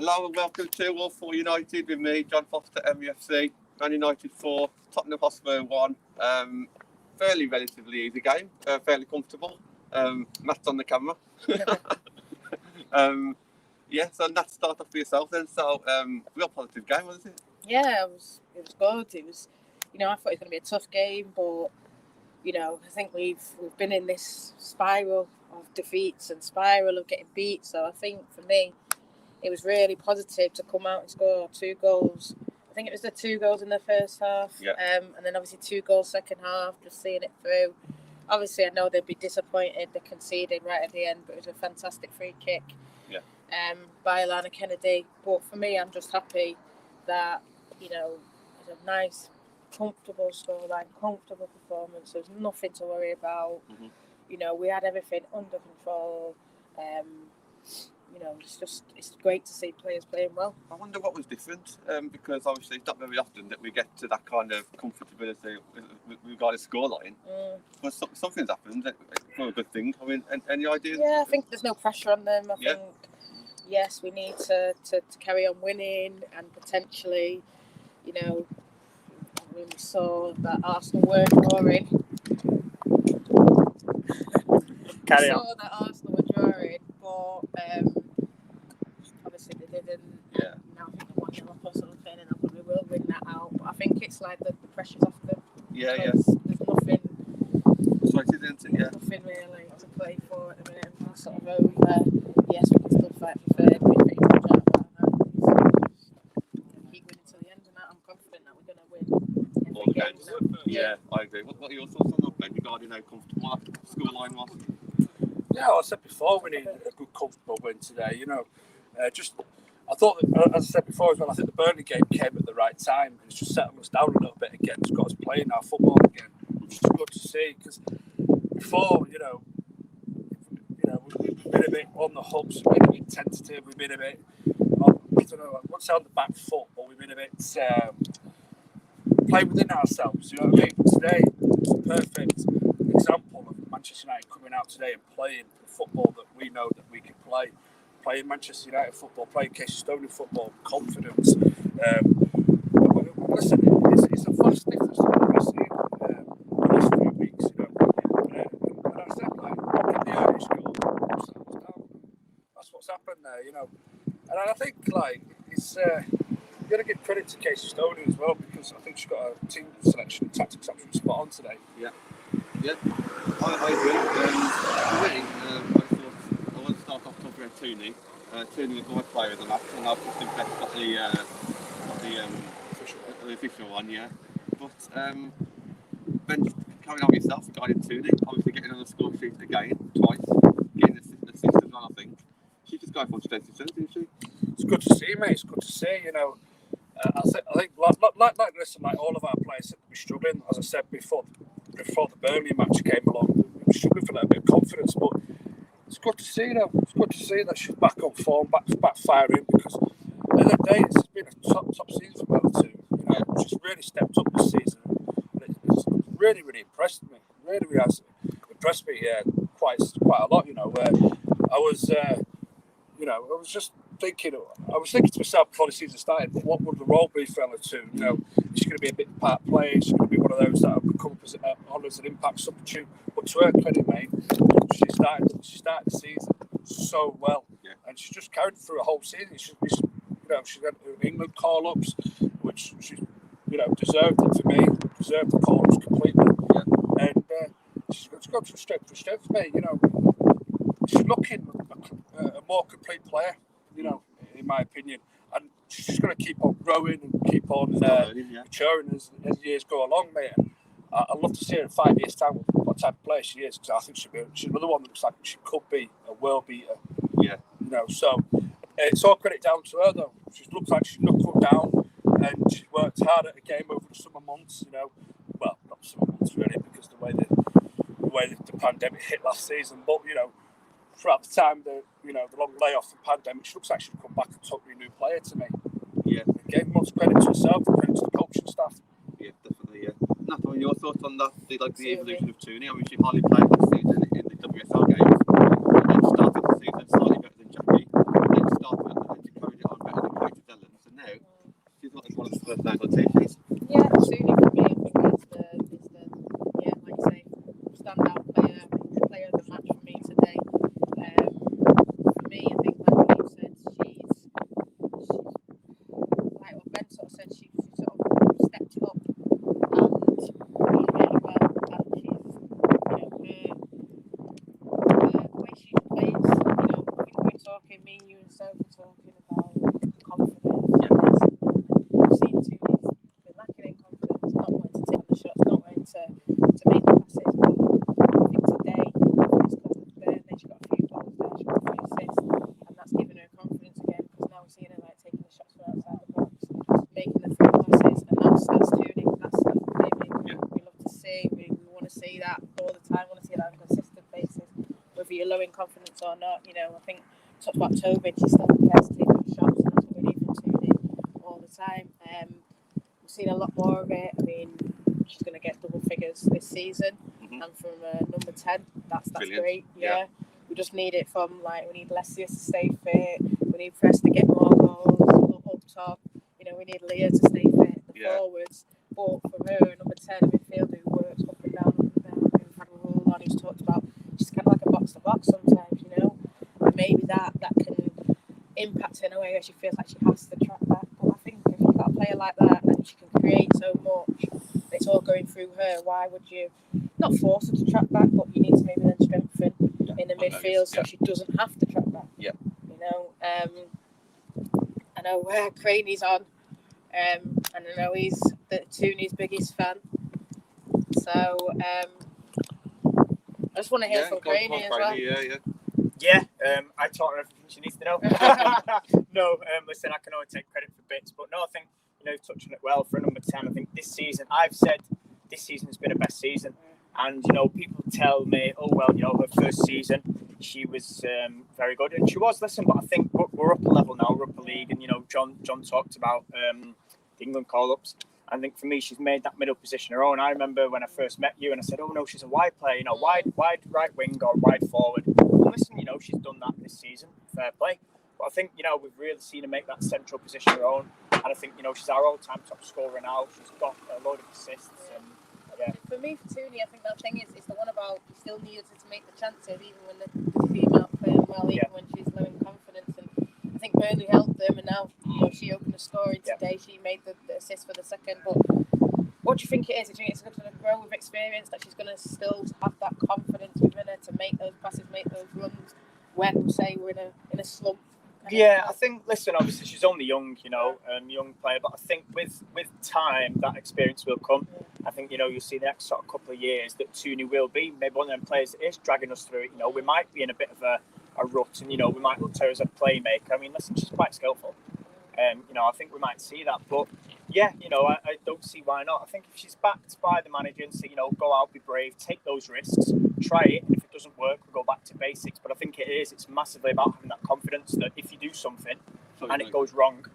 Hello and welcome to All 4 United with me, John Foster, MUFC, Man United 4, Tottenham Hotspur 1. Fairly relatively easy game, fairly comfortable. Matt's on the camera. So let's start off for yourself then. So, real positive game, wasn't it? Yeah, it was good. It was, I thought it was going to be a tough game, but I think we've been in this spiral of defeats and spiral of getting beat. So I think for me, it was really positive to come out and score 2 goals. I think it was the 2 goals in the first half, and then obviously 2 goals second half, just seeing it through. Obviously, I know they'd be disappointed they conceded right at the end, but it was a fantastic free kick by Alana Kennedy. But for me, I'm just happy that, it was a nice, comfortable scoreline, comfortable performance. There was nothing to worry about. Mm-hmm. We had everything under control. It's great to see players playing well. I wonder what was different, because obviously it's not very often that we get to that kind of comfortability regarding scoreline. But something's happened for a good thing. I mean, any ideas? Yeah, I think there's no pressure on them. I think, yes, we need to carry on winning and potentially, we saw that Arsenal weren't drawing. Carry on. We saw that Arsenal were drawing, but obviously they didn't. Yeah. Now I think they're 1-0 up or something, and they probably will win that out. But I think it's like the pressure's off them. Yeah. There's nothing. So it isn't it? Yeah. Nothing really to play for at the minute. We're sort of over. Yes, we can still fight for third. We're pretty much out of that now. Keep winning till the end, and I'm confident that we're going to win all the games. Yeah, I agree. What are your thoughts on that, Ben, regarding how comfortable our scoreline was? Yeah, I said before, we need a good, comfortable win today. I thought, as I said before as well, I think the Burnley game came at the right time. It's just settling us down a little bit again. It's got us playing our football again, which is good to see. Because before, we've been a bit on the hubs, we've been a bit tentative, we've been a bit, I won't say on the back foot, but we've been a bit playing within ourselves. You know what I mean? Today, it's a perfect example of Manchester United coming out today and playing the football that we know that we can play. Playing Manchester United football, playing Casey Stoney football, confidence. Listen, it's a vast difference to what we've seen the last few weeks, And I said, in the Irish goal, that's what's happened there, And I think, it's you've got to give credit to Casey Stoney as well, because I think she's got a team selection and tactics absolutely spot on today. Yeah, I agree. I want to start off talking about Tooney. Tooney was my player of the match, and I've just got the official one, yeah. But Ben, just carrying on with yourself regarding Tooney, obviously getting on the score sheet again, twice, getting an assist as well, I think. She's just going from strength to strength, isn't she? It's good to see, mate. It's good to see, I think like this, and like all of our players seem to be struggling. As I said before the Burnley match came along, we were struggling for a little bit of confidence, but it's good to see, It's good to see that she's back on form, back firing, because at the end of the day, this has been a top season for her too. She's really stepped up this season. It's really, really impressed me. Really, really has impressed me quite a lot. I was just thinking to myself before the season started, what would the role be for Ella too? Is she going to be a bit part player? She's going to be one of those that will come up on as an impact substitute. But to her credit, mate, she started the season so well, and she's just carried through a whole season. She's had England call-ups, which she deserved it for me. Deserved the call-ups completely, and she's gone from strength to strength, mate. She's looking a more complete player, in my opinion. And she's just going to keep on growing and keep on maturing as years go along, mate. I'd love to see her in 5 years' time what type of player she is, because I think she's another one that looks like she could be a world beater. Yeah. So it's all credit down to her, though. She looks like she's knuckled down and she's worked hard at the game over the summer months, Well, not summer months, really, because the way the pandemic hit last season. But, throughout the time, the long layoff and pandemic, she looks like she'll come back a totally new player to me. Yeah. Gave much credit to herself and credit to the coaching staff. Yeah, definitely, yeah. Nathan, your thoughts on that, the evolution of Tooney? I mean, she hardly played this season in the WSL games, and then started the season slightly better than Jackie, and then started and then she carried it on better time. I want to see that on a consistent basis, whether you're low in confidence or not. You know, I think talked about Tobin, she's still prepared to take those shots, and that's what we need from Tuni all the time. We've seen a lot more of it. I mean, she's going to get double figures this season, and from number 10, that's Brilliant. great. Yeah. We just need it from, like, we need Lesia to stay fit, we need Press to get more goals up top, you know, we need Leah to stay fit, the forwards. But for her, number 10, a midfielder who works up and down, we've had a rule on who's talked about, she's kind of like a box to box sometimes, you know, and maybe that can impact her in a way where she feels like she has to track back. But I think if you've got a player like that and she can create so much, it's all going through her, why would you not force her to track back, but you need to maybe then strengthen in the midfield so she doesn't have to track back. Yeah. You know, I know Craney's on, and I know he's Tooney's biggest fan. So I just want to hear from Craney as well. Yeah, I taught her everything she needs to know. No, listen, I can only take credit for bits, but no, I think, you know, you've touched on it well for a number 10. I think this season, I've said this season has been her best season. And, you know, people tell me, oh, well, you know, her first season, she was very good. And she was, listen, but I think we're up a level now, we're up a league. And, you know, John talked about the England call-ups. I think for me, she's made that middle position her own. I remember when I first met you and I said, oh, no, she's a wide player, you know, wide right wing or wide forward. And listen, you know, she's done that this season. Fair play. But I think, you know, we've really seen her make that central position her own. And I think, you know, she's our all-time top scorer now. She's got a load of assists and, yeah. For me, for Tooney, I think that thing is the one about you still needed her to make the chances, even when the female playing well, even when she's low in confidence. And I think Burnley helped them, and now, you know, she opened the scoring today. She made the assist for the second. But what do you think it is? Do you think it's going to grow with experience, that she's going to still have that confidence within her to make those passes, make those runs when, say, we're in a slump? Yeah, I think, listen, obviously she's only young, you know, young player, but I think with time that experience will come. I think, you know, you'll see the next sort of couple of years that Tooney will be maybe one of them players that is dragging us through it. You know, we might be in a bit of a rut and, you know, we might look to her as a playmaker. I mean, listen, she's quite skillful. You know, I think we might see that. But, yeah, you know, I don't see why not. I think if she's backed by the manager and say, you know, go out, be brave, take those risks, try it, and if it doesn't work, we'll go back to basics. But I think it's massively about having that confidence that if you do something and it goes wrong,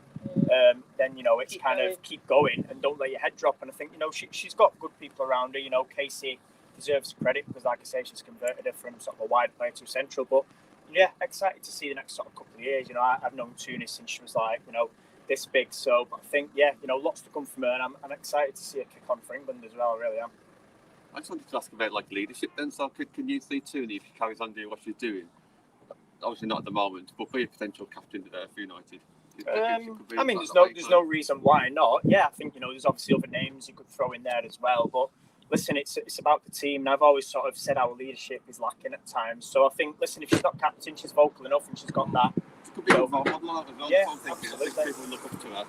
then, you know, it's keep going and don't let your head drop. And I think, you know, she's got good people around her. You know, Casey deserves credit because, like I say, she's converted her from sort of a wide player to central. But, yeah, excited to see the next sort of couple of years. You know, I've known Tooney since she was like, you know, this big. So, but I think, yeah, you know, lots to come from her. And I'm excited to see her kick on for England as well. I really am. I just wanted to ask about like leadership then. So can you see Tooney, if she carries on doing what she's doing, obviously not at the moment, but be a potential captain for United? I mean, there's no reason why not. Yeah, I think, you know, there's obviously other names you could throw in there as well. But listen, it's about the team. And I've always sort of said our leadership is lacking at times. So I think, listen, if she's not captain, she's vocal enough and she's got that. She could be a role model as well. Yeah, absolutely. I think people look up to her.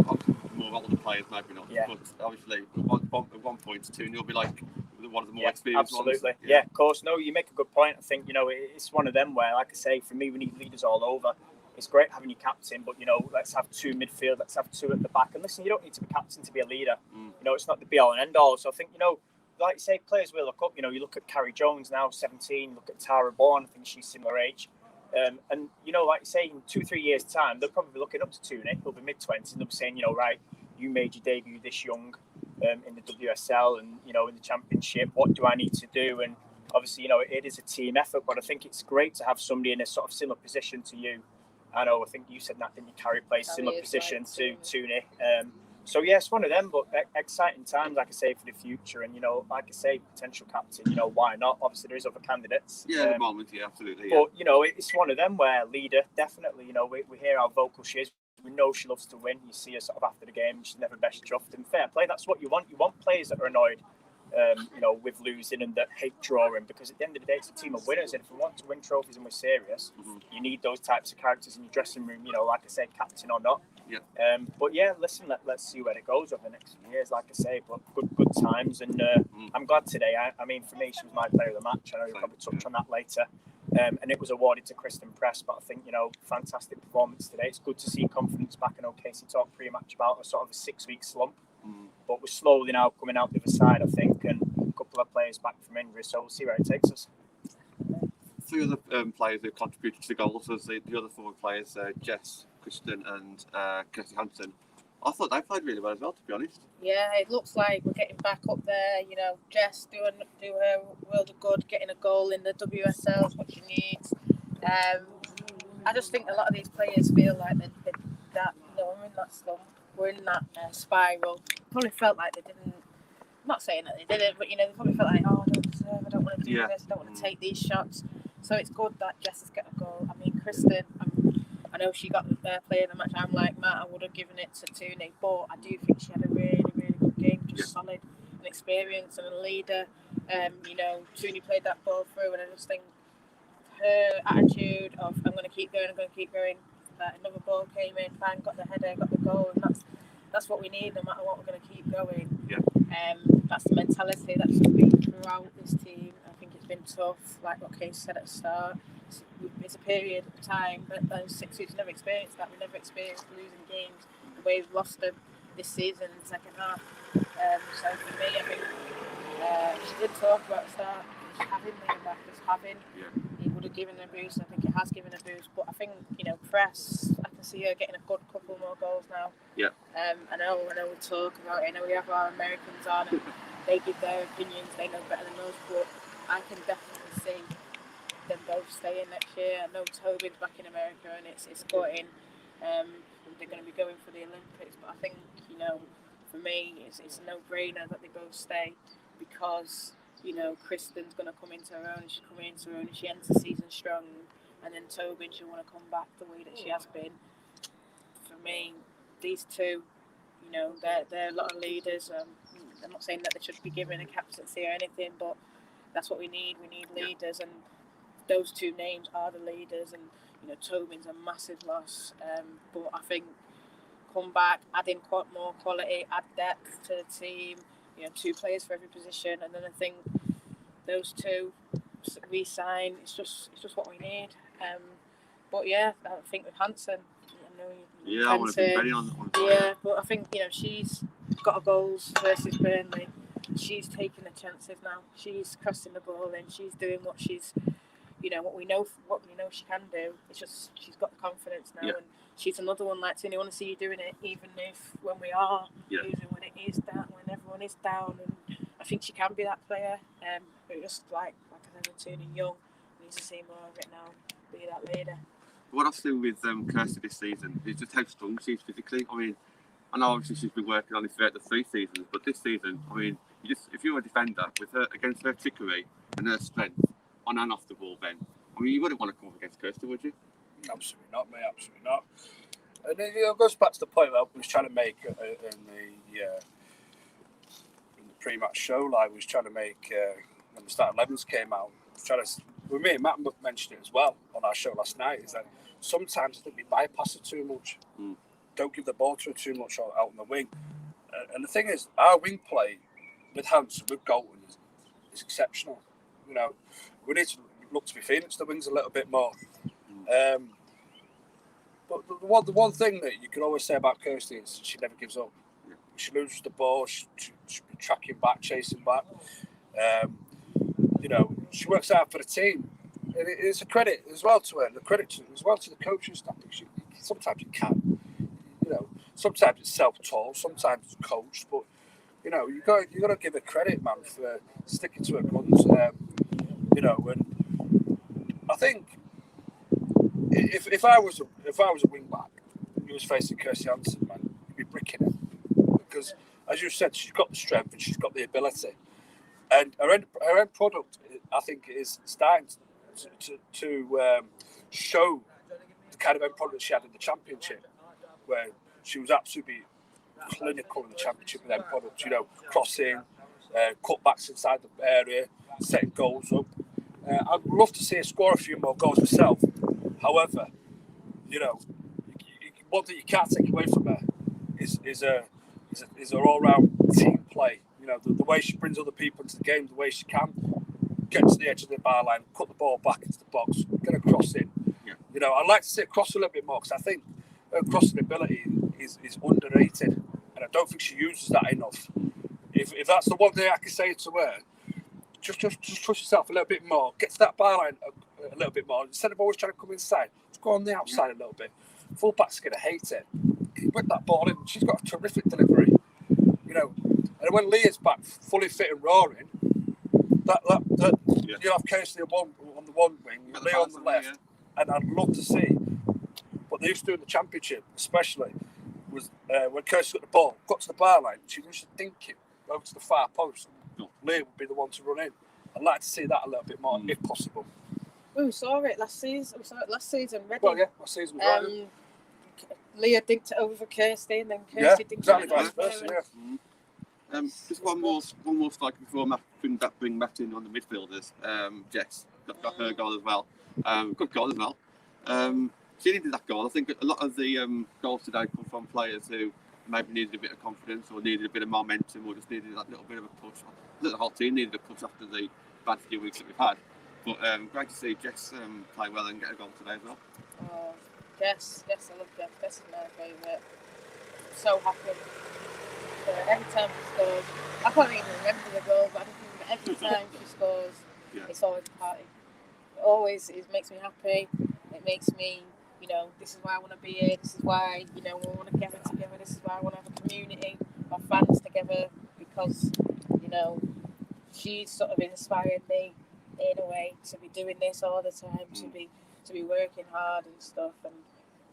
Obviously, more older players, maybe not. Yeah. But obviously, at one point, Tooney will be like one of the more experienced ones. Absolutely. Yeah, of course. No, you make a good point. I think, you know, it's one of them where, like I say, for me, we need leaders all over. It's great having your captain, but, you know, let's have two midfield, let's have two at the back. And listen, you don't need to be captain to be a leader. You know, it's not the be-all and end-all. So I think, you know, like you say, players will look up. You know, you look at Carrie Jones now, 17, look at Tara Bourne, I think she's similar age. And, you know, like you say, in 2-3 years' time, they'll probably be looking up to Tooney. They'll be mid-20s and they'll be saying, you know, right, you made your debut this young in the WSL and, you know, in the Championship. What do I need to do? And obviously, you know, it is a team effort, but I think it's great to have somebody in a sort of similar position to you. I think you said that, didn't you? Carrie plays similar position to Tooney. So, yeah, it's one of them, but exciting times, like I say, for the future. And, you know, like I say, potential captain, you know, why not? Obviously, there is other candidates. Yeah, at the moment, yeah, absolutely. Yeah. But, you know, it's one of them where leader, definitely, you know, we hear how vocal she is. We know she loves to win. You see her sort of after the game. She's never best chuffed. And fair play, that's what you want. You want players that are annoyed, you know, with losing and that hate drawing. Because at the end of the day, it's a team of winners. And if we want to win trophies and we're serious, you need those types of characters in your dressing room, you know, like I say, captain or not. Yeah. But yeah, listen, let's see where it goes over the next few years, like I say. But good times. And I'm glad today. I mean, for me, she was my player of the match. I know you'll probably touch on that later. And it was awarded to Kristen Press, but I think, you know, fantastic performance today. It's good to see confidence back. I know Casey talked pretty much about a sort of a 6-week slump, but we're slowly now coming out the other side, I think, and a couple of players back from injury, so we'll see where it takes us. 3 other players who contributed to the goals was the other 4 players, Jess, Kristen and Kirsty Hansen. I thought they played really well as well, to be honest. Yeah, it looks like we're getting back up there. You know, Jess do her world of good, getting a goal in the WSL is what she needs. I just think a lot of these players feel like they're that, you know, we're in that slump, we're in that spiral. Probably felt like they didn't. I'm not saying that they didn't, but you know, they probably felt like, oh, I don't deserve, I don't want to do this, I don't want to take these shots. So it's good that Jess is getting a goal. I mean, Kristen, I know she got playing the match. I'm like Matt, I would have given it to Tooney, but I do think she had a really, really good game, just solid and experienced and a leader. You know, Tooney played that ball through, and I just think her attitude of I'm going to keep going, that another ball came in, bang, got the header, got the goal, and that's what we need no matter what. We're going to keep going. That's the mentality that's been throughout this team. I think it's been tough, like what Kate said at the start. It's a period of time, but those 6 weeks never experienced that. We never experienced losing games the way we've lost them this season in the second half. So for me, I think she did talk about the start. Just having Liam back, it would have given her a boost. I think it has given her a boost. But I think, you know, Press, I can see her getting a good couple more goals now. I know we talk about it. I know we have our Americans on and they give their opinions. They know better than us. But I can definitely see them both staying next year. I know Tobin's back in America and it's gutting. They're going to be going for the Olympics. But I think, you know, for me, it's a no-brainer that they both stay because, you know, Kristen's going to come into her own and she's coming into her own and she ends the season strong. And then Tobin, she'll want to come back the way that she has been. For me, these two, you know, they're a lot of leaders. I'm not saying that they should be given a captaincy or anything, but that's what we need. We need leaders, and those 2 names are the leaders. And you know, Tobin's a massive loss, but I think come back, add in more quality, add depth to the team. You know, 2 players for every position, and then I think those 2 re-sign. It's just what we need. But yeah, I think with Hansen, I want to be ready on that. Yeah, but I think, you know, she's got a goals versus Burnley. She's taking the chances now. She's crossing the ball and she's doing what she's, you know, what we know she can do. It's just she's got the confidence now, and she's another one like Tini. I want to see you doing it, even if when we are losing, when it is down, when everyone is down, and I think she can be that player. But just like I said, Tini Young needs to see more of it now. Be that leader. What I've seen with Kirsty this season is just how strong she is physically. I mean, I know obviously she's been working on it throughout the 3 seasons, but this season, I mean, if you're a defender with her against her trickery and her strength on and off the ball, then I mean, you wouldn't want to come up against Kirsty, would you? Absolutely not, mate. Absolutely not. And it goes back to the point that I was trying to make in the pre-match show. Like, we was trying to make when the start 11s came out. With me and Matt mentioned it as well on our show last night. Is that sometimes I think we bypass it too much. Don't give the ball to her too much out on the wing. And the thing is, our wing play with Hansen, with Galton, is exceptional. You know, we need to look to be feeding to the wings a little bit more. But the one thing that you can always say about Kirsty is she never gives up. She loses the ball, she'll be tracking back, chasing back. You know, she works hard for the team. And it's a credit as well to her, and a credit as well to the coaching staff. Sometimes you can. You know, sometimes it's self-taught, sometimes it's coached, but you know, you got to give her credit, man, for sticking to her guns. You know, and I think if I was a wing back, who was facing Kirsty Hansen, man, you'd be bricking it because, as you said, she's got the strength and she's got the ability, and her end product, I think, is starting to show the kind of end product she had in the Championship, where she was absolutely clinical in the Championship with end products. You know, crossing, cutbacks inside the area, setting goals up. I'd love to see her score a few more goals herself. However, you know, one thing you can't take away from her is her all-round team play. You know, the way she brings other people into the game, the way she can get to the edge of the byline, cut the ball back into the box, get a cross in. You know, I'd like to see her cross a little bit more because I think her crossing ability is underrated, and I don't think she uses that enough. If that's the one thing I can say to her, just trust yourself a little bit more. Get to that bar line a little bit more. Instead of always trying to come inside, just go on the outside a little bit. Full back's going to hate it. Whip that ball in. She's got a terrific delivery. You know, and when Leah's back fully fit and roaring, you'll have Kirsty on the one wing, Leah on the left, and I'd love to see what they used to do in the championship, especially, was when Kirsty got the ball, got to the bar line, she used to dink it over to the far post. Leah would be the one to run in. I'd like to see that a little bit more, if possible. We saw it last season. Reading. Well, yeah, last season was right. Leah dinked it over for Kirsty, and then Kirsty dinked exactly it over vice versa, yeah. Just one more striker before bring Matt in on the midfielders. Jess got her goal as well. Good goal as well. She needed that goal. I think a lot of the goals today come from players who maybe needed a bit of confidence or needed a bit of momentum or just needed that little bit of a push. I think the whole team needed a push after the bad few weeks that we've had. But great to see Jess play well and get a goal today as well. Oh, Jess, I love Jess. Jess is my favourite. I'm so happy. Every time she scores, I can't even remember the goal, but I think every time she scores, it's always a party. It makes me happy. It makes me, this is why I want to be here. This is why, we want to gather together. This is why I want to have a community of fans together because, she's sort of inspired me in a way to be doing this all the time, to be working hard and stuff. And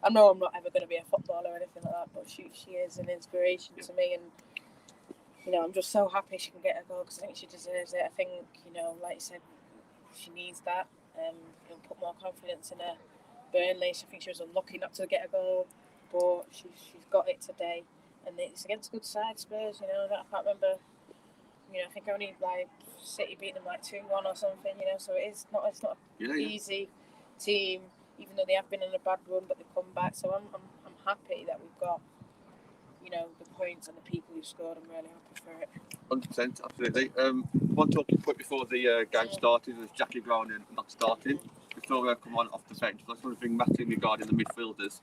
I know I'm not ever going to be a footballer or anything like that, but she is an inspiration to me. And I'm just so happy she can get a goal because I think she deserves it. I think like you said, she needs that. It'll put more confidence in her. Burnley, I think she was unlucky not to get a goal, but she's got it today, and it's against good side Spurs. I can't remember. I think only City beat them 2-1 or something. So it's not an easy team, even though they have been on a bad run, but they've come back. So I'm happy that we've got the points and the people who scored. I'm really happy for it. 100%, absolutely. One talking point before the game started was Jackie Groningen not starting. Before we come on off the bench, I just want to bring Matt in regarding the midfielders.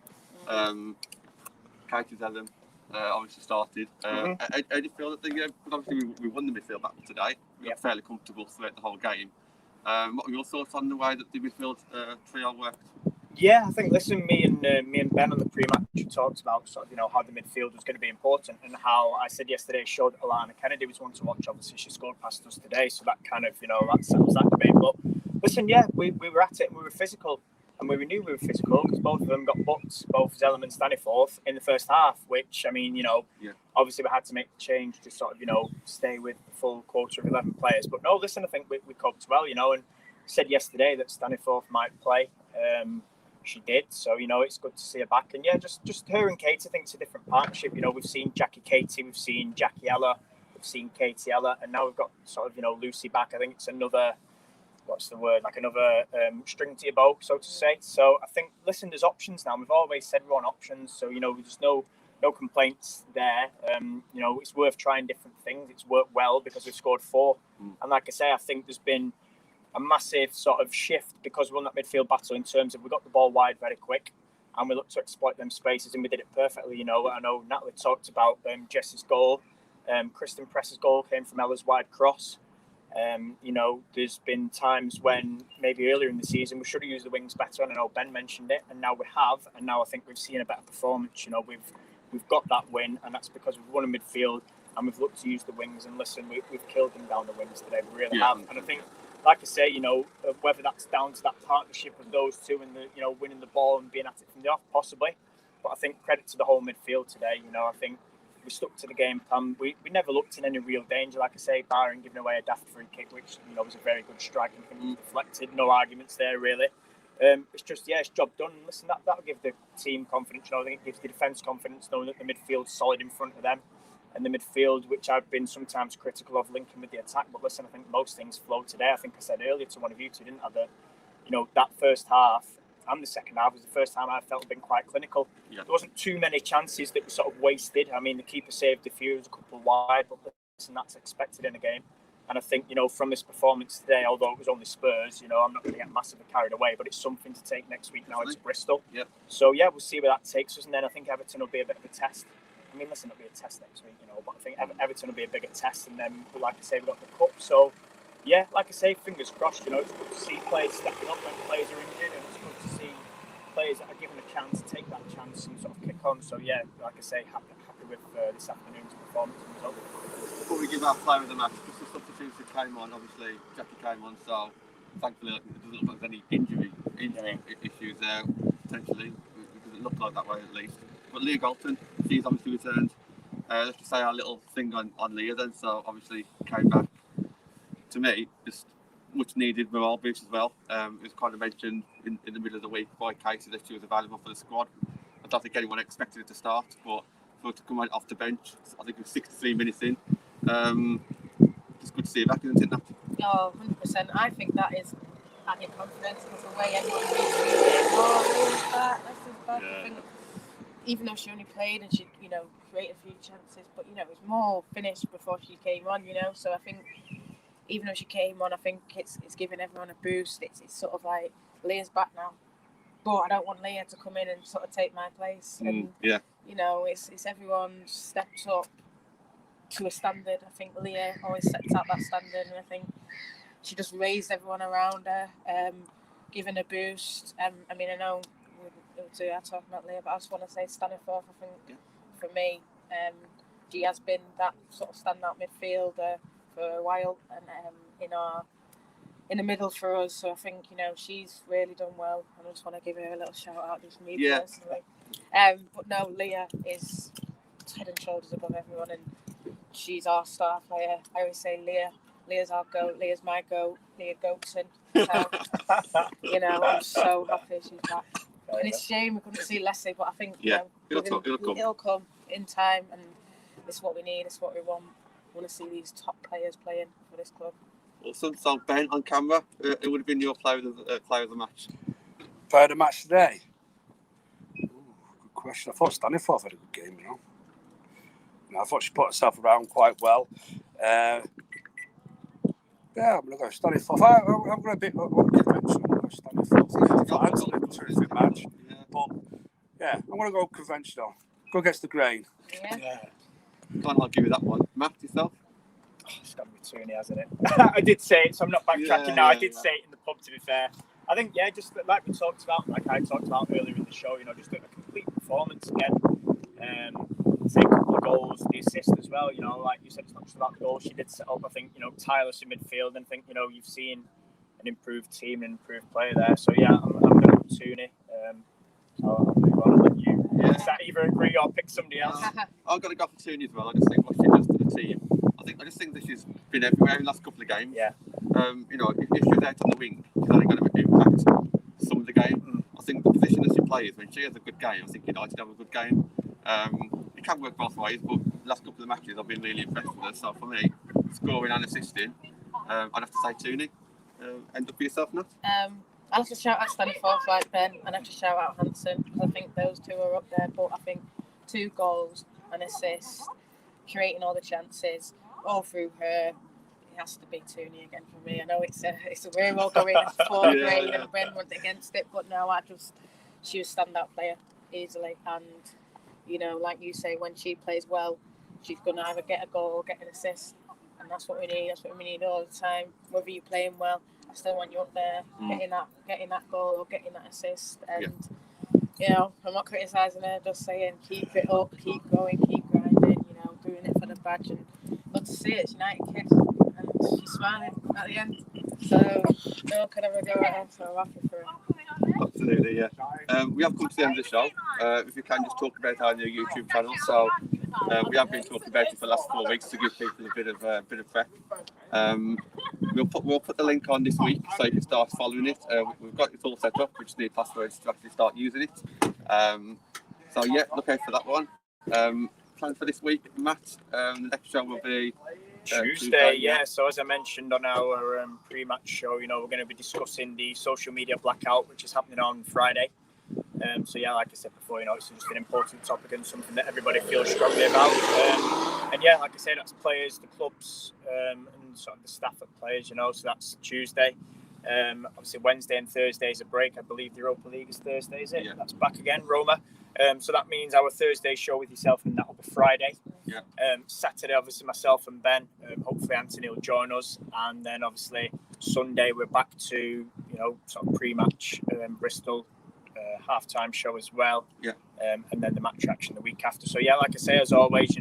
Katie Zellum obviously started. How do you feel that obviously we won the midfield battle today? We were fairly comfortable throughout the whole game. What were your thoughts on the way that the midfield trio worked? Yeah, I think me and Ben on the pre-match talked about sort of how the midfield was going to be important and how I said yesterday showed Alana Kennedy was one to watch. Obviously, she scored past us today, so that kind of that settles that debate. But listen, we were at it and we were physical, and we knew we were physical because both of them got booked, both Zellum and Staniforth in the first half. Which obviously we had to make the change to sort of stay with the full quota of 11 players. But no, listen, I think we coped well, and said yesterday that Staniforth might play. She did, so it's good to see her back. And just her and Katie, I think it's a different partnership. We've seen Jackie Katie, we've seen Jackie Ella, we've seen Katie Ella, and now we've got sort of Lucy back. I think it's another, another string to your bow, so to say. So I think, listen, there's options now. We've always said we're on options, so there's no complaints there. It's worth trying different things. It's worked well because we've scored 4, and like I say, I think there's been a massive sort of shift because we won that midfield battle in terms of we got the ball wide very quick and we looked to exploit them spaces and we did it perfectly. I know Natalie talked about Jess's goal. Kristen Press's goal came from Ella's wide cross. There's been times when maybe earlier in the season we should have used the wings better, and I know Ben mentioned it, and now we have, and now I think we've seen a better performance. We've got that win, and that's because we've won a midfield and we've looked to use the wings. And listen, we've killed them down the wings today. We really have, and I think, like I say, whether that's down to that partnership of those two and the winning the ball and being at it from the off, possibly. But I think credit to the whole midfield today. I think we stuck to the game plan. We never looked in any real danger, like I say, barring giving away a daft free kick, which was a very good strike and deflected. No arguments there really. It's just it's job done. Listen, that'll give the team confidence. I think it gives the defence confidence knowing that the midfield's solid in front of them. And the midfield, which I've been sometimes critical of linking with the attack. But listen, I think most things flow today. I think I said earlier to one of you two, didn't I, that, that first half and the second half was the first time I felt been quite clinical. Yeah. There wasn't too many chances that were sort of wasted. I mean, the keeper saved a few, a couple wide, but listen, that's expected in a game. And I think, from this performance today, although it was only Spurs, I'm not going to get massively carried away, but it's something to take next week now. It's Bristol. Yep. So, we'll see where that takes us. And then I think Everton will be a bit of a test. I mean, listen, it'll be a test next week, you know, but I think Everton will be a bigger test, and then, like I say, we've got the cup. So, yeah, like I say, fingers crossed. You know, it's good to see players stepping up when players are injured, and it's good to see players that are given a chance to take that chance and sort of kick on. So, yeah, like I say, happy with this afternoon's performance and result. Before we give our player of the match, just the substitutes that came on. Obviously, Jackie came on, so thankfully it doesn't look like there's any injury issues there potentially. It doesn't look like that way at least. But Leah Galton, she's obviously returned. Let's just say our little thing on Leah then. So obviously came back. To me, just much needed morale boost as well. It was kind of mentioned in the middle of the week by Casey that she was available for the squad. I don't think anyone expected her to start, but for her to come off the bench, I think it was 63 minutes in. It's good to see her back, isn't it, Nat? Oh, 100%. I think that is adding confidence because the way everyone is this is back. Yeah. I think even though she only played and she, you know, created a few chances, but, you know, it was more finished before she came on, you know, so I think even though she came on, I think it's giving everyone a boost. It's sort of like Leah's back now, but I don't want Leah to come in and sort of take my place. And Yeah. you know, it's everyone steps up to a standard. I think Leah always sets out that standard, and I think she just raised everyone around her, giving a boost. I mean, I know we are talking about Leah, but I just want to say Staniforth. I think for me, she has been that sort of standout midfielder for a while, and in the middle for us. So I think, you know, she's really done well, and I just want to give her a little shout out, just me personally. But no, Leah is head and shoulders above everyone, and she's our star player. I always say Leah's our goat, Leah's my goat, Leah Goatson. So, you know, I'm so happy she's back. And it's a shame we couldn't see Leslie, but I think you know, it'll come in time, and it's what we need, it's what we want. I want to see these top players playing for this club. Awesome. So Ben, on camera, it would have been your player of the match. Player of the match today? Ooh, good question. I thought Staniforth had a good game, you know. I thought she put herself around quite well. Yeah, I'm going to go Staniforth. I'm going to be conventional. Staniforth. Absolutely terrific match. Yeah. But, yeah, I'm going to go conventional. Go against the grain. Yeah. Can't argue with that one. Matt, yourself? Oh, it's got to be Tooney, hasn't it? I did say it, so I'm not backtracking now. I did say it in the pub, to be fair. I think, yeah, just like we talked about, like I talked about earlier in the show, you know, just a complete performance again. Take a couple of goals, the assist as well, you know, like you said, it's not just about the goals. She did set up, I think, you know, tireless in midfield, and I think, you know, you've seen an improved team, an improved player there. So, yeah, I'm going to go Tooney. I'll move on and let you either agree or pick somebody else. I've got to go for Tooney as well. I just think what she does to the team. I just think that she's been everywhere in the last couple of games. Yeah. You know, if she's out on the wing, she's only going to impact some of the game. I think the position that she plays, when she has a good game, I think United have a good game. It can work both ways, but the last couple of matches I've been really impressed with her. So for me, scoring and assisting, I'd have to say Tooney. End up for yourself, Nat? I'll have to shout out Staniforth like Ben, and I have to shout out Hansen, because I think those two are up there. But I think 2 goals, an assist, creating all the chances, all through her. It has to be Tooney again for me. I know it's a we're all going into 4th grade and Ben went against it, but no, she was a standout player easily, and you know, like you say, when she plays well, she's going to either get a goal or get an assist, and that's what we need. That's what we need all the time. Whether you're playing well, I still want you up there, getting that goal or getting that assist. And you know, I'm not criticising her, just saying keep it up, keep going, keep grinding. You know, doing it for the badge, and love to see it. It's United kid, and she's smiling at the end. So no can ever go at her. So I'm happy for her. Absolutely, yeah. We have come to the end of the show. If you can just talk about our new YouTube channel. So we have been talking about it for the last 4 weeks to give people a bit of prep. We'll put the link on this week so you can start following it. We've got it all set up. We just need passwords to actually start using it. So yeah, look out for that one. Plan for this week, Matt. The next show will be Tuesday, yeah. So as I mentioned on our pre-match show, you know, we're going to be discussing the social media blackout, which is happening on Friday. So yeah, like I said before, you know, it's just an important topic and something that everybody feels strongly about. And yeah, like I said, that's players, the clubs, and sort of the staff at players, you know. So that's Tuesday. Obviously Wednesday and Thursday is a break. I believe the Europa League is Thursday, is it? Yeah. That's back again, Roma. So that means our Thursday show with yourself, and that will be Friday. Yeah. Saturday, obviously, myself and Ben. Hopefully, Anthony will join us. And then, obviously, Sunday, we're back to, sort of pre-match Bristol half-time show as well. Yeah. And then the match action the week after. So, yeah, like I say, as always,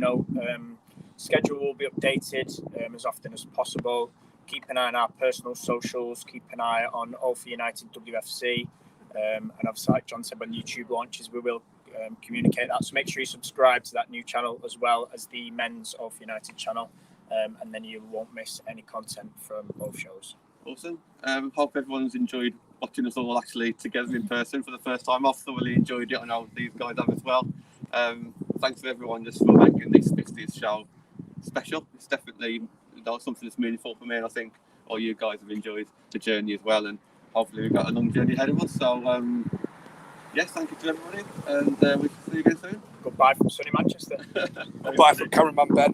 schedule will be updated as often as possible. Keep an eye on our personal socials. Keep an eye on All for United WFC. And obviously, like John said, when YouTube launches, we will communicate that. So make sure you subscribe to that new channel as well as the Men's All for United channel. And then you won't miss any content from both shows. Awesome. Hope everyone's enjoyed watching us all actually together in person for the first time. I've thoroughly enjoyed it. I know these guys have as well. Thanks to everyone just for making this 60th show special. It's definitely something that's meaningful for me, and I think all you guys have enjoyed the journey as well, and hopefully we've got a long journey ahead of us. So yes, thank you to everybody, and we shall see you again soon. Goodbye from sunny Manchester. Goodbye from cameraman Ben.